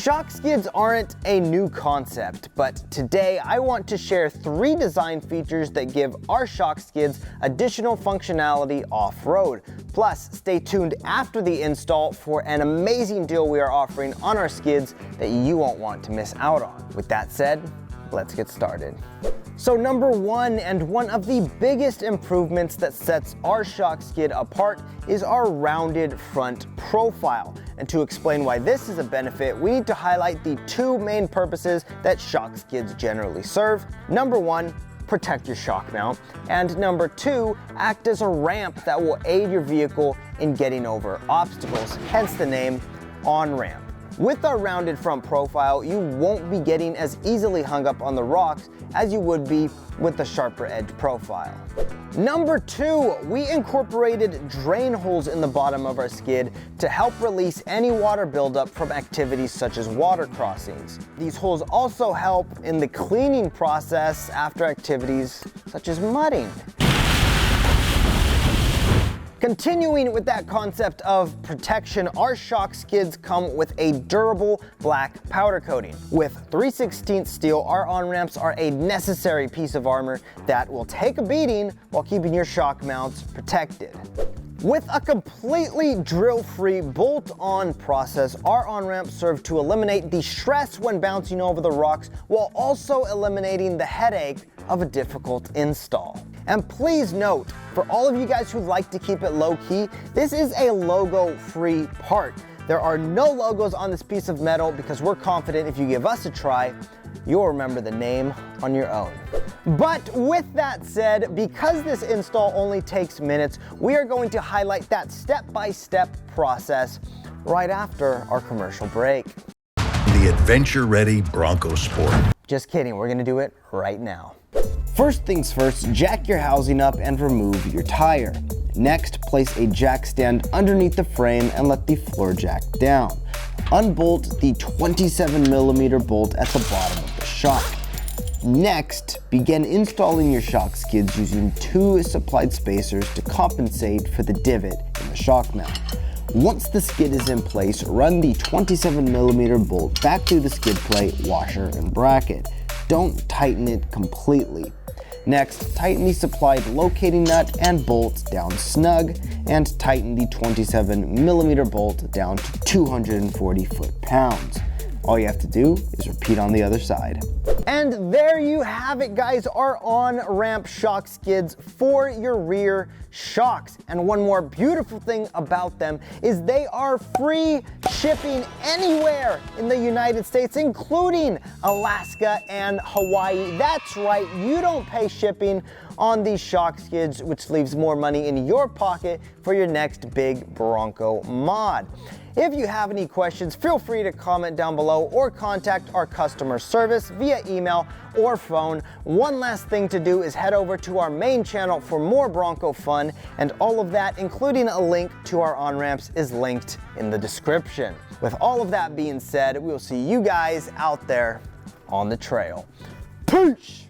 Shock skids aren't a new concept, but today I want to share 3 design features that give our shock skids additional functionality off-road. Plus, stay tuned after the install for an amazing deal we are offering on our skids that you won't want to miss out on. With that said, let's get started. So number 1, and one of the biggest improvements that sets our shock skid apart, is our rounded front profile. And to explain why this is a benefit, we need to highlight the 2 main purposes that shock skids generally serve. Number 1, protect your shock mount, and number 2, act as a ramp that will aid your vehicle in getting over obstacles, hence the name On-Ramp. With our rounded front profile, you won't be getting as easily hung up on the rocks as you would be with the sharper edge profile. Number 2, we incorporated drain holes in the bottom of our skid to help release any water buildup from activities such as water crossings. These holes also help in the cleaning process after activities such as mudding. Continuing with that concept of protection, our shock skids come with a durable black powder coating. With 3/16 steel, our on-ramps are a necessary piece of armor that will take a beating while keeping your shock mounts protected. With a completely drill-free bolt-on process, our on-ramps serve to eliminate the stress when bouncing over the rocks while also eliminating the headache of a difficult install. And please note, for all of you guys who like to keep it low-key, this is a logo-free part. There are no logos on this piece of metal because we're confident if you give us a try, you'll remember the name on your own. But with that said, because this install only takes minutes, we are going to highlight that step-by-step process right after our commercial break. The adventure-ready Bronco Sport. Just kidding, we're gonna do it right now. First things first, jack your housing up and remove your tire. Next, place a jack stand underneath the frame and let the floor jack down. Unbolt the 27mm bolt at the bottom of the shock. Next, begin installing your shock skids using 2 supplied spacers to compensate for the divot in the shock mount. Once the skid is in place, run the 27mm bolt back through the skid plate, washer, and bracket. Don't tighten it completely. Next, tighten the supplied locating nut and bolt down snug, and tighten the 27mm bolt down to 240 foot-pounds. All you have to do is repeat on the other side. And there you have it, guys, our on-ramp shock skids for your rear shocks. And one more beautiful thing about them is they are free shipping anywhere in the United States, including Alaska and Hawaii. That's right, you don't pay shipping on these shock skids, which leaves more money in your pocket for your next big Bronco mod. If you have any questions, feel free to comment down below or contact our customer service via email or phone. One last thing to do is head over to our main channel for more Bronco fun, and all of that, including a link to our on-ramps, is linked in the description. With all of that being said, we will see you guys out there on the trail. Peace!